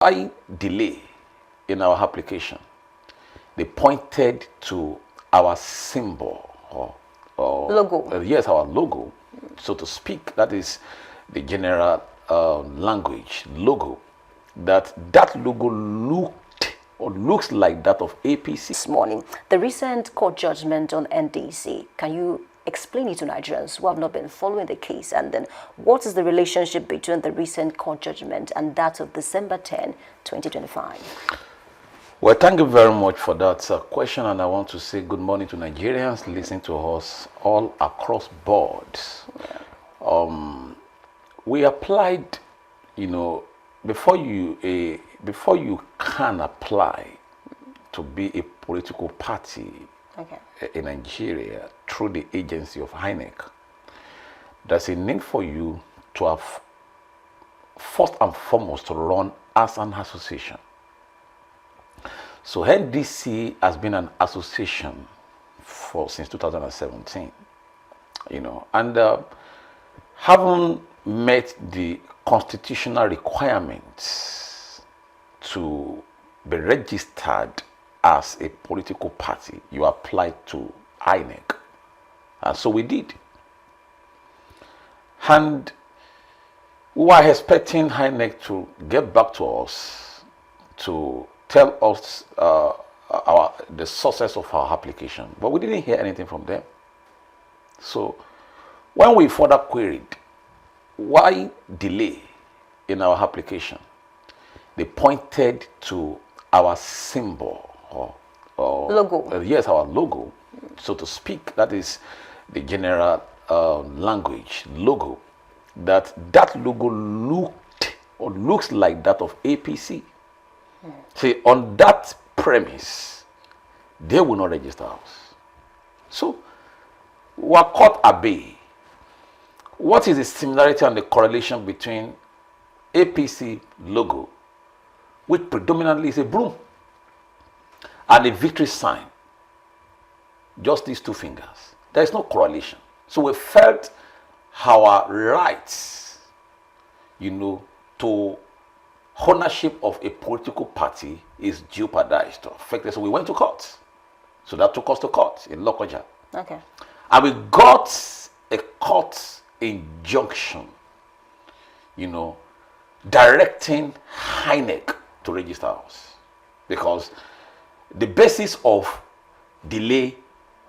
Why delay in our application? They pointed to our symbol or logo. Yes, our logo, so to speak. That is the general language logo. That logo looked or looks like that of APC. This morning, the recent court judgment on NDC. Can you explain it to Nigerians who have not been following the case? And then what is the relationship between the recent court judgment and that of December 10, 2025? Well, thank you very much for that question. And I want to say good morning to Nigerians listening to us all across boards. We applied, before you can apply to be a political party in Nigeria through the agency of INEC, there's a need for you to have first and foremost to run as an association. So NDC has been an association since 2017, and haven't met the constitutional requirements to be registered as a political party. You applied to INEC, and so we did. And we were expecting INEC to get back to us to tell us the sources of our application, but we didn't hear anything from them. So when we further queried why delay in our application, they pointed to our symbol or logo. Yes, our logo, so to speak. That is the general language logo. That logo looked or looks like that of APC. See, on that premise, they will not register us. So, we are caught at bay. What is the similarity and the correlation between APC logo, which predominantly is a broom, and a victory sign? Just these two fingers. There is no correlation. So we felt our rights, to ownership of a political party is jeopardized or affected. So we went to court. So that took us to court in Lokoja. Okay. And we got a court injunction, directing INEC to register us. Because the basis of delay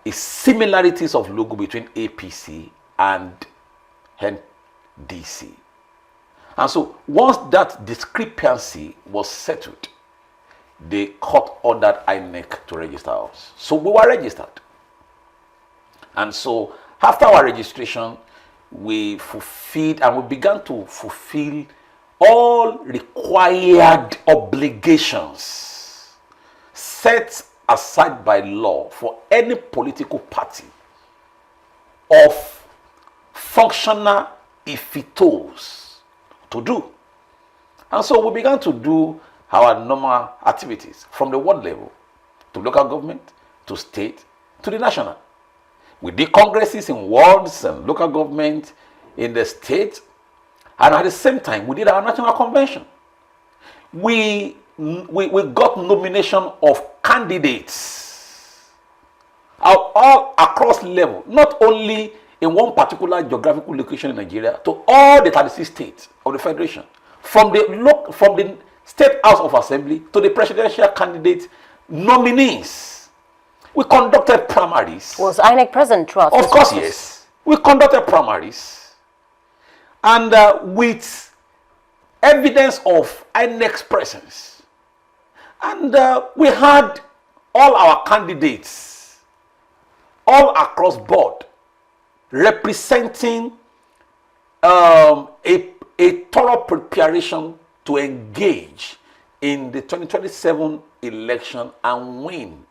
is similarities of logo between APC and NDC. And so once that discrepancy was settled, the court ordered INEC to register us. So we were registered. And so after our registration, we fulfilled and we began to fulfill all required obligations set aside by law for any political party of functional ifetos to do. And so we began to do our normal activities from the ward level to local government, to state, to the national. We did congresses in wards and local government in the state, and at the same time we did our national convention. We got nomination of candidates all across level, not only in one particular geographical location in Nigeria, to all the 36 states of the Federation, from the State House of Assembly to the presidential candidate nominees. We conducted primaries. Was INEC present throughout? Of course, yes. We conducted primaries. And with evidence of INEC's presence. And we had all our candidates all across board representing a thorough preparation to engage in the 2027 election and win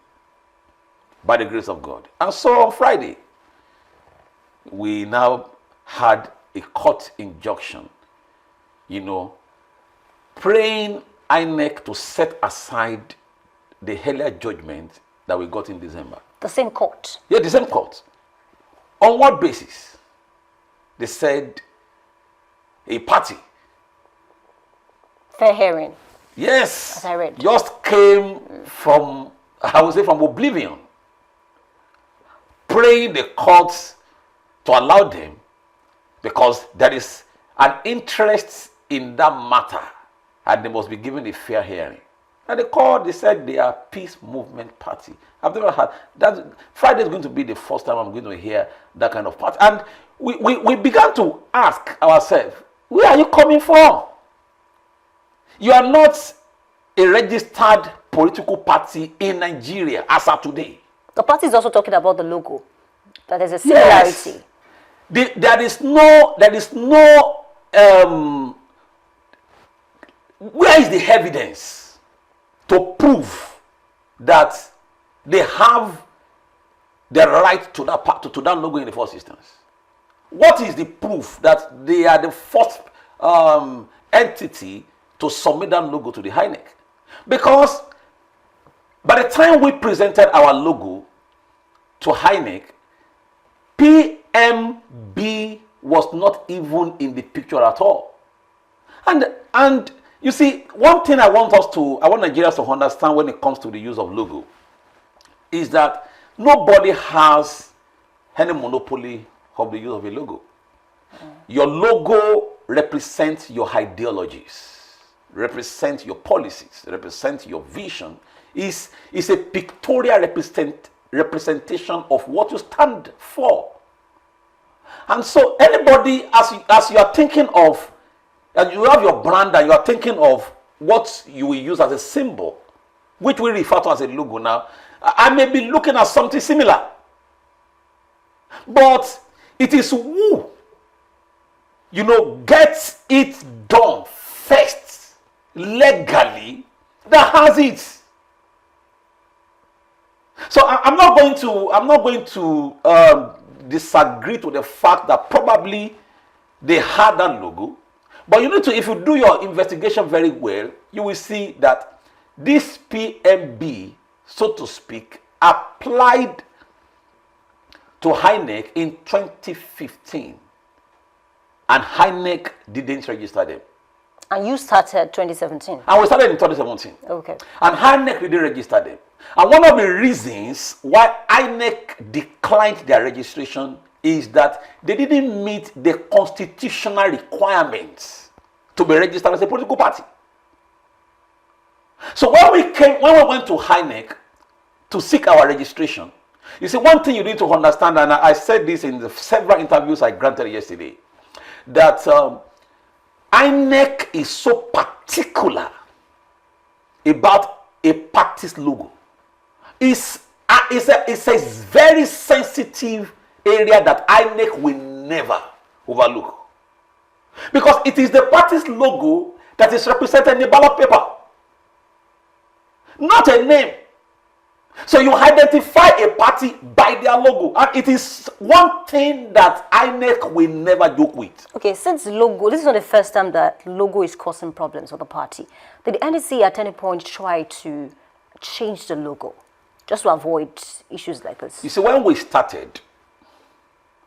by the grace of God. And so on Friday, we now had a court injunction, praying INEC to set aside the earlier judgment that we got in December. The same court? Yeah, the same court. On what basis? They said a party. Fair hearing. Yes. As I read. Just came from, I would say, from oblivion. Praying the courts to allow them, because there is an interest in that matter and they must be given a fair hearing. And the court, they said they are peace movement party. I've never had that. Friday is going to be the first time I'm going to hear that kind of party. And we began to ask ourselves, where are you coming from? You are not a registered political party in Nigeria as of today. The party is also talking about the logo. That there's a similarity. Yes. There is no where is the evidence to prove that they have the right to that logo in the first instance? What is the proof that they are the first entity to submit that logo to the INEC? Because by the time we presented our logo to INEC, PMB was not even in the picture at all. And you see, one thing I want Nigerians to understand when it comes to the use of logo is that nobody has any monopoly of the use of a logo. Your logo represents your ideologies, represents your policies, represents your vision. Is a pictorial representation of what you stand for. And so anybody, as you are thinking of, and you have your brand and you are thinking of what you will use as a symbol, which we refer to as a logo now, I may be looking at something similar. But it is who, gets it done first, legally, that has it. So I'm not going to disagree to the fact that probably they had that logo. But if you do your investigation very well, you will see that this PMB, so to speak, applied to INEC in 2015. And INEC didn't register them. And you started 2017? And we started in 2017. Okay. And INEC didn't register them. And one of the reasons why INEC declined their registration is that they didn't meet the constitutional requirements to be registered as a political party. So when we went to INEC to seek our registration, you see, one thing you need to understand, and I said this in the several interviews I granted yesterday, that INEC is so particular about a party's logo. It's a very sensitive area that INEC will never overlook. Because it is the party's logo that is represented in the ballot paper, not a name. So you identify a party by their logo, and it is one thing that INEC will never joke with. Okay, since logo, this is not the first time that logo is causing problems for the party. Did the NEC at any point try to change the logo just to avoid issues like this? You see, when we started,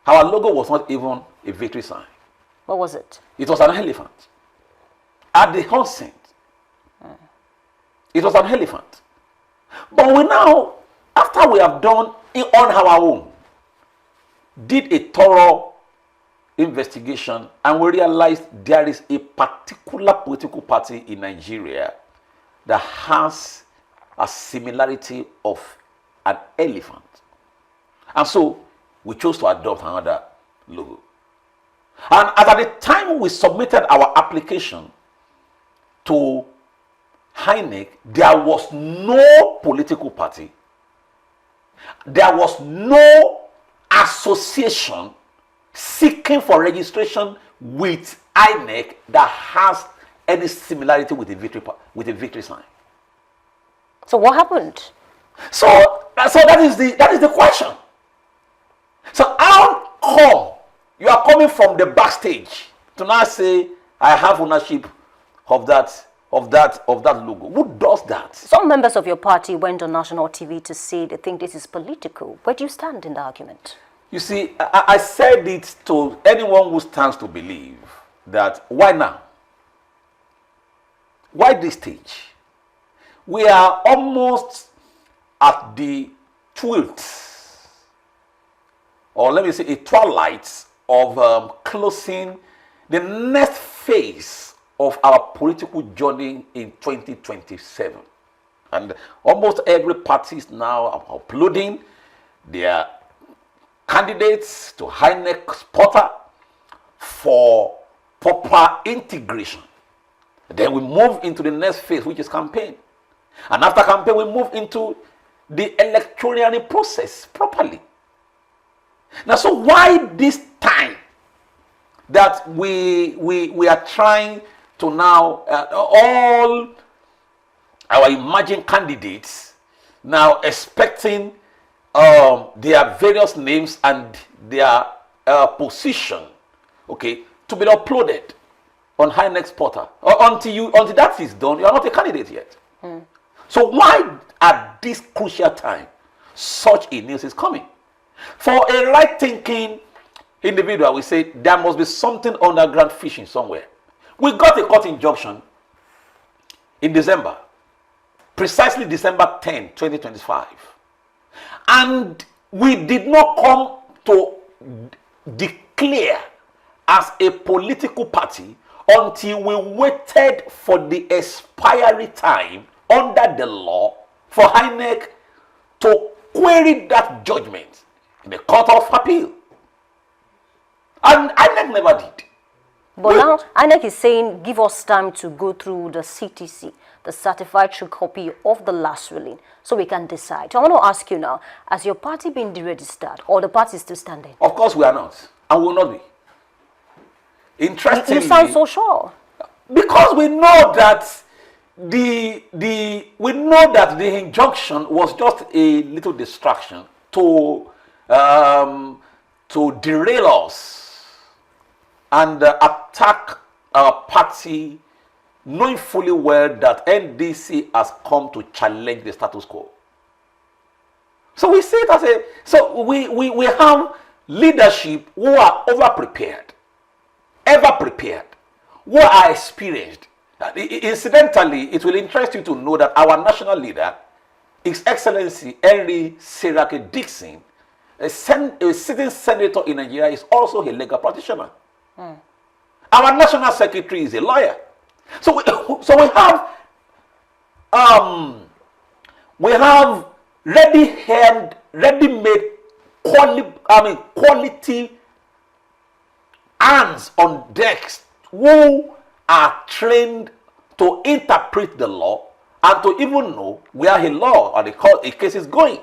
our logo was not even a victory sign. What was it? It was an elephant. At the onset, it was an elephant. But we now, after we have done it on our own, did a thorough investigation, and we realized there is a particular political party in Nigeria that has a similarity of an elephant. And so we chose to adopt another logo. And at the time we submitted our application to INEC, there was no political party, there was no association seeking for registration with INEC that has any similarity with a victory sign. So what happened? So that is the question. So how come you are coming from the backstage to now say I have ownership of that logo? Who does that? Some members of your party went on national TV to say they think this is political. Where do you stand in the argument? You see, I said it to anyone who stands to believe that why now? why this stage? We are almost at the twilight, or let me say a twilight of closing the next phase of our political journey in 2027. And almost every party is now uploading their candidates to INEC portal for proper integration. Then we move into the next phase, which is campaign. And after campaign, we move into the electoral process properly. Now, so why this time that we are trying to now, all our emerging candidates now expecting their various names and their position, okay, to be uploaded on INEC portal. Until that is done, you are not a candidate yet. So why at this crucial time such a news is coming? For a right-thinking individual, we say there must be something underground fishing somewhere. We got a court injunction in December, precisely December 10, 2025. And we did not come to declare as a political party until we waited for the expiry time under the law for INEC to query that judgment in the Court of Appeal. And INEC never did. But now INEC is saying, give us time to go through the CTC, the certified true copy of the last ruling, so we can decide. So I want to ask you now, has your party been deregistered or the party is still standing? Of course we are not, and will not be. Interestingly, you sound so sure. Because we know that the injunction was just a little distraction to derail us and attack our party, knowing fully well that NDC has come to challenge the status quo. So we see it as we have leadership who are over-prepared, ever-prepared, who are experienced. Incidentally, it will interest you to know that our national leader, His Excellency Henry Serake Dixon, a sitting senator in Nigeria, is also a legal practitioner. Our national secretary is a lawyer. So we have ready-made quality hands on decks who are trained to interpret the law and to even know where a law or a case is going.